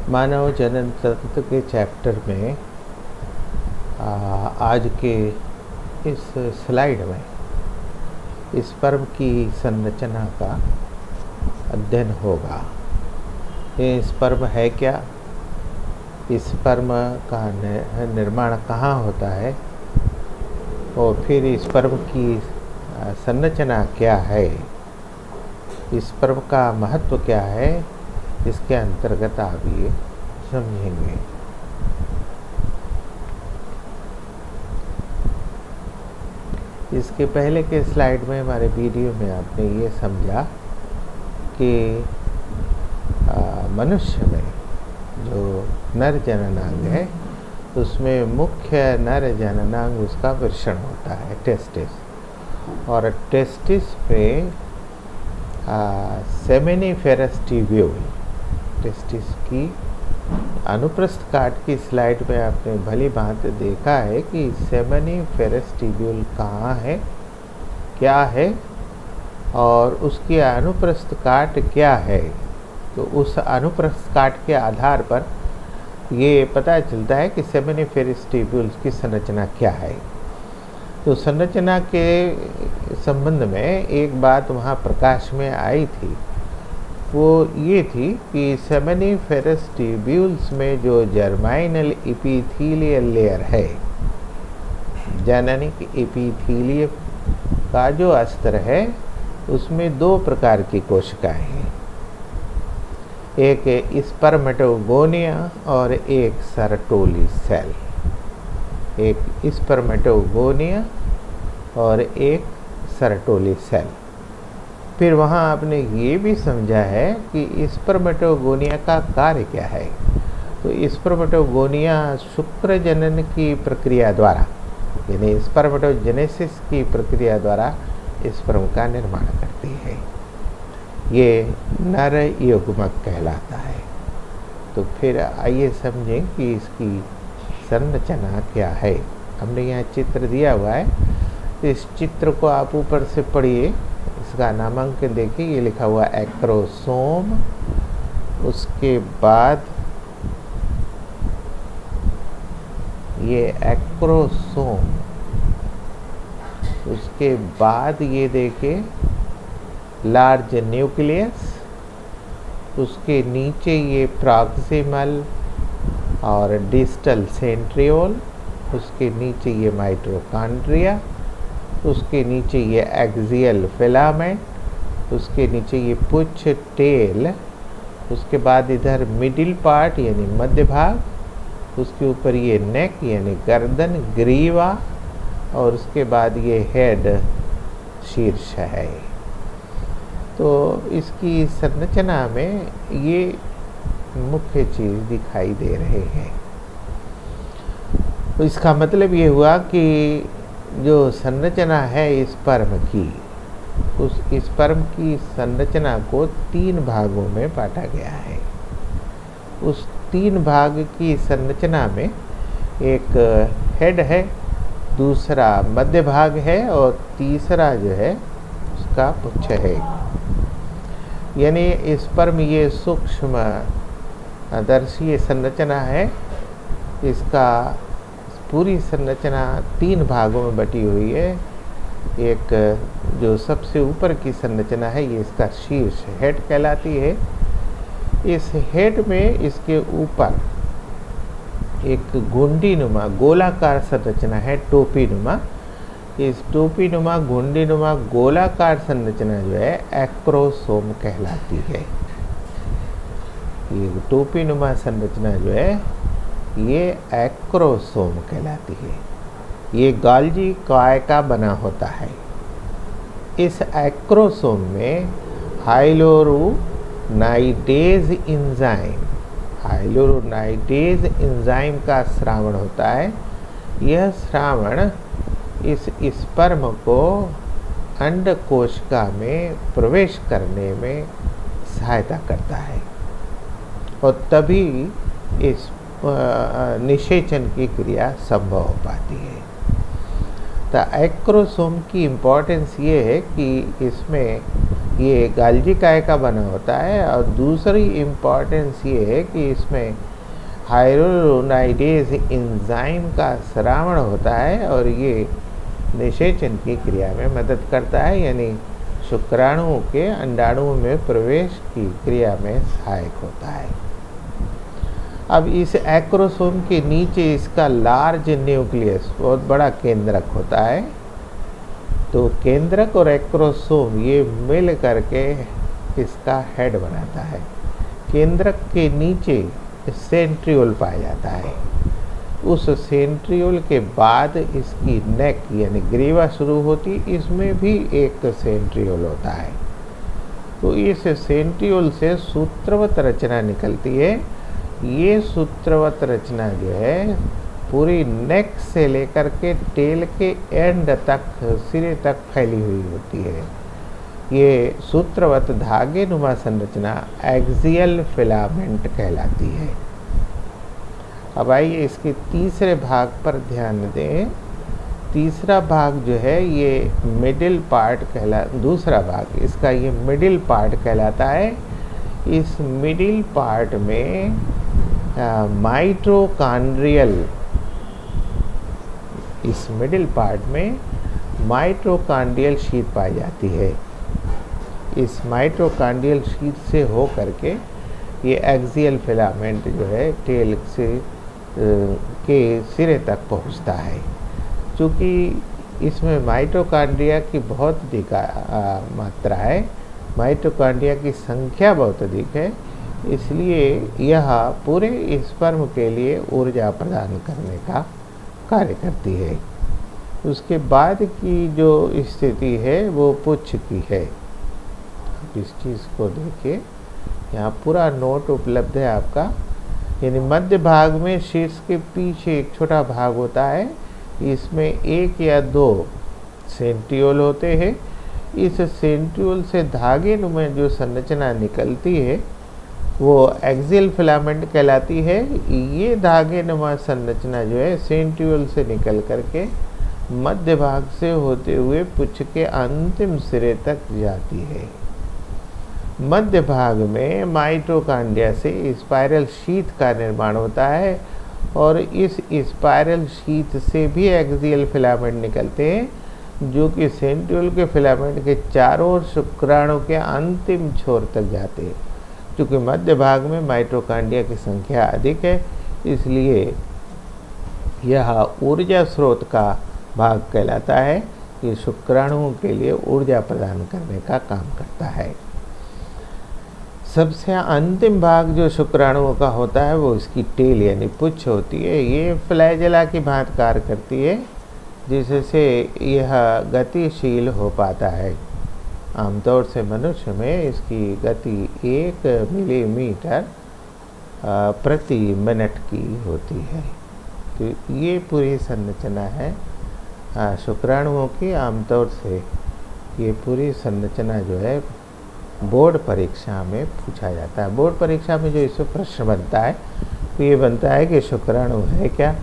मानव जनन तंत्र के चैप्टर में आज के इस स्लाइड में स्पर्म की संरचना का अध्ययन होगा। ये स्पर्म है क्या, स्पर्म का निर्माण कहाँ होता है और फिर स्पर्म की संरचना क्या है, स्पर्म का महत्व क्या है, इसके अंतर्गत आप ये समझेंगे। इसके पहले के स्लाइड में हमारे वीडियो में आपने ये समझा कि मनुष्य में जो नर जननांग है उसमें मुख्य नर जननांग उसका वृषण होता है, टेस्टिस, और टेस्टिस पे सेमिनिफेरस ट्यूब्यूल, टेस्टिस की अनुप्रस्थ काट की स्लाइड में आपने भली भांति देखा है कि सेमिनिफेरस ट्यूब्यूल कहाँ है, क्या है और उसकी अनुप्रस्थ काट क्या है। तो उस अनुप्रस्थ काट के आधार पर ये पता चलता है कि सेमिनिफेरस ट्यूब्यूल की संरचना क्या है। तो संरचना के संबंध में एक बात वहाँ प्रकाश में आई थी, वो ये थी कि सेमिनिफेरस ट्यूब्यूल्स में जो जर्माइनल एपिथेलियल लेयर है, जननिक एपिथेलियम का जो अस्तर है, उसमें दो प्रकार की कोशिकाएं हैं, एक स्पर्मेटोगोनिया और एक सर्टोली सेल। एक स्पर्मेटोगोनिया और एक सर्टोली सेल। फिर वहाँ आपने ये भी समझा है कि स्पर्मेटोगोनिया का कार्य क्या है। तो स्पर्मेटोगोनिया शुक्र जनन की प्रक्रिया द्वारा, यानी स्पर्मेटोजेनेसिस की प्रक्रिया द्वारा स्पर्म का निर्माण करती है। ये नर युग्मक कहलाता है। तो फिर आइए समझें कि इसकी संरचना क्या है। हमने यहाँ चित्र दिया हुआ है, तो इस चित्र को आप ऊपर से पढ़िए, इसका नामांकन देखिए, ये लिखा हुआ एक्रोसोम, उसके बाद ये एक्रोसोम, उसके बाद ये देखिए लार्ज न्यूक्लियस, उसके नीचे ये प्रॉक्सिमल और डिस्टल सेंट्रियोल, उसके नीचे ये माइटोकॉन्ड्रिया, उसके नीचे ये एक्सियल फिलामेंट, उसके नीचे ये पुच्छ टेल, उसके बाद इधर मिडिल पार्ट यानी मध्य भाग, उसके ऊपर ये नेक यानी गर्दन, ग्रीवा, और उसके बाद ये हेड शीर्ष है। तो इसकी संरचना में ये मुख्य चीज़ दिखाई दे रहे हैं। तो इसका मतलब ये हुआ कि जो संरचना है स्पर्म की, उस स्पर्म की संरचना को 3 भागों में बांटा गया है। उस 3 भाग की संरचना में एक हेड है, दूसरा मध्य भाग है और तीसरा जो है उसका पुच्छ है। यानी स्पर्म ये सूक्ष्म दर्शीय संरचना है। इसका पूरी संरचना 3 भागों में बटी हुई है। एक जो सबसे ऊपर की संरचना है, ये इसका शीर्ष हेड कहलाती है। इस हेड में इसके ऊपर एक घुंडीनुमा गोलाकार संरचना है, टोपीनुमा। इस टोपीनुमा घुंडीनुमा गोलाकार संरचना जो है एक्रोसोम कहलाती है। ये टोपीनुमा संरचना जो है ये एक्रोसोम कहलाती है। ये गाल्जी काय का बना होता है। इस एक्रोसोम में हाइलोरोनाइडेज एंजाइम का स्रावण होता है। यह स्रावण इस स्पर्म को अंड कोशिका में प्रवेश करने में सहायता करता है और तभी इस निषेचन की क्रिया संभव हो पाती है। तो एक्रोसोम की इम्पोर्टेंस ये है कि इसमें ये गाल्जी काय का बना होता है, और दूसरी इम्पोर्टेंस ये है कि इसमें हाइलोनाइडेज एंजाइम का स्रावण होता है, और ये निषेचन की क्रिया में मदद करता है, यानी शुक्राणुओं के अंडाणुओं में प्रवेश की क्रिया में सहायक होता है। अब इस एक्रोसोम के नीचे इसका लार्ज न्यूक्लियस, बहुत बड़ा केंद्रक होता है। तो केंद्रक और एक्रोसोम ये मिल करके इसका हेड बनाता है। केंद्रक के नीचे सेंट्रियोल पाया जाता है। उस सेंट्रियोल के बाद इसकी नेक यानी ग्रीवा शुरू होती, इसमें भी एक सेंट्रियोल होता है। तो इस सेंट्रियोल से सूत्रवत रचना निकलती है। ये सूत्रवत रचना जो है पूरी नेक से लेकर के टेल के एंड तक, सिरे तक फैली हुई होती है। ये सूत्रवत धागे नुमा संरचना एक्सियल फिलामेंट कहलाती है। अब आइए इसके तीसरे भाग पर ध्यान दें। तीसरा भाग जो है ये मिडिल पार्ट दूसरा भाग इसका ये मिडिल पार्ट कहलाता है। इस मिडिल पार्ट में माइटोकॉन्ड्रियल, इस मिडिल पार्ट में माइटोकॉन्ड्रियल शीट पाई जाती है। इस माइटोकॉन्ड्रियल शीट से हो करके ये एक्सियल फिलामेंट जो है टेल से के सिरे तक पहुंचता है। चूँकि इसमें माइटोकॉन्ड्रिया की बहुत अधिक मात्रा है, माइटोकॉन्ड्रिया की संख्या बहुत अधिक है, इसलिए यह पूरे स्पर्म के लिए ऊर्जा प्रदान करने का कार्य करती है। उसके बाद की जो स्थिति है वो पुच्छ की है। इस चीज़ को देखिए, यहाँ पूरा नोट उपलब्ध है आपका। यानी मध्य भाग में शीर्ष के पीछे एक छोटा भाग होता है, इसमें एक या दो सेंट्रियोल होते हैं। इस सेंट्रियोल से धागे नुमा जो संरचना निकलती है वो एक्सियल फिलामेंट कहलाती है। ये धागे नुमा संरचना जो है सेंट्रियोल से निकल करके मध्य भाग से होते हुए पुच्छ के अंतिम सिरे तक जाती है। मध्य भाग में माइटोकॉन्ड्रिया से स्पाइरल शीथ का निर्माण होता है, और इस स्पाइरल शीथ से भी एक्सियल फिलामेंट निकलते हैं, जो कि सेंट्रियोल के फिलामेंट के चारों ओर शुक्राणु के अंतिम छोर तक जाते हैं। चूँकि मध्य भाग में माइटोकॉन्ड्रिया की संख्या अधिक है, इसलिए यह ऊर्जा स्रोत का भाग कहलाता है। ये शुक्राणुओं के लिए ऊर्जा प्रदान करने का काम करता है। सबसे अंतिम भाग जो शुक्राणुओं का होता है वो इसकी टेल यानी पुच्छ होती है। ये फ्लैजेला की भांति कार्य करती है, जिससे यह गतिशील हो पाता है। आमतौर से मनुष्य में इसकी गति 1 मिलीमीटर प्रति मिनट की होती है। तो ये पूरी संरचना है शुक्राणुओं की। आमतौर से ये पूरी संरचना जो है बोर्ड परीक्षा में पूछा जाता है। बोर्ड परीक्षा में जो इसमें प्रश्न बनता है तो ये बनता है कि शुक्राणु है क्या,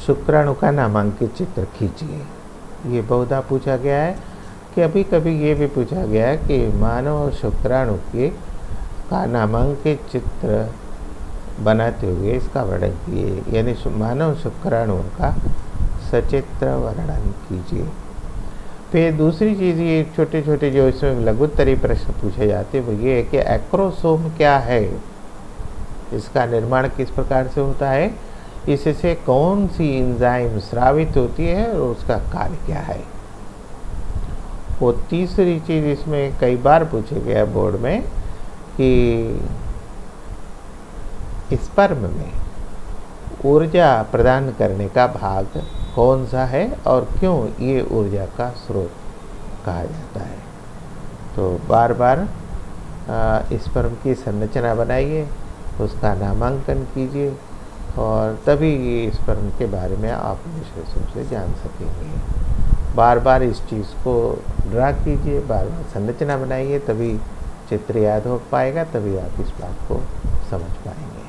शुक्राणु का नामांकित चित्र खींचिए। ये बहुधा पूछा गया है। कि अभी कभी ये भी पूछा गया है कि मानव शुक्राणु के का नामांकित चित्र बनाते हुए इसका वर्णन कीजिए, यानी मानव शुक्राणुओं का सचित्र वर्णन कीजिए। फिर दूसरी चीज़ ये छोटे छोटे जो इसमें लघुत्तरी प्रश्न पूछे जाते हैं वो ये है कि एक्रोसोम क्या है, इसका निर्माण किस प्रकार से होता है, इससे कौन सी एंजाइम स्रावित होती है और उसका कार्य क्या है। वो तीसरी चीज़ इसमें कई बार पूछे गया बोर्ड में कि स्पर्म में ऊर्जा प्रदान करने का भाग कौन सा है और क्यों ये ऊर्जा का स्रोत कहा जाता है। तो बार बार स्पर्म की संरचना बनाइए, उसका नामांकन कीजिए, और तभी ये स्पर्म के बारे में आप विशेष रूप से जान सकेंगे। बार बार इस चीज़ को ड्रा कीजिए, बार बार संरचना बनाइए, तभी चित्र याद हो पाएगा, तभी आप इस बात को समझ पाएंगे।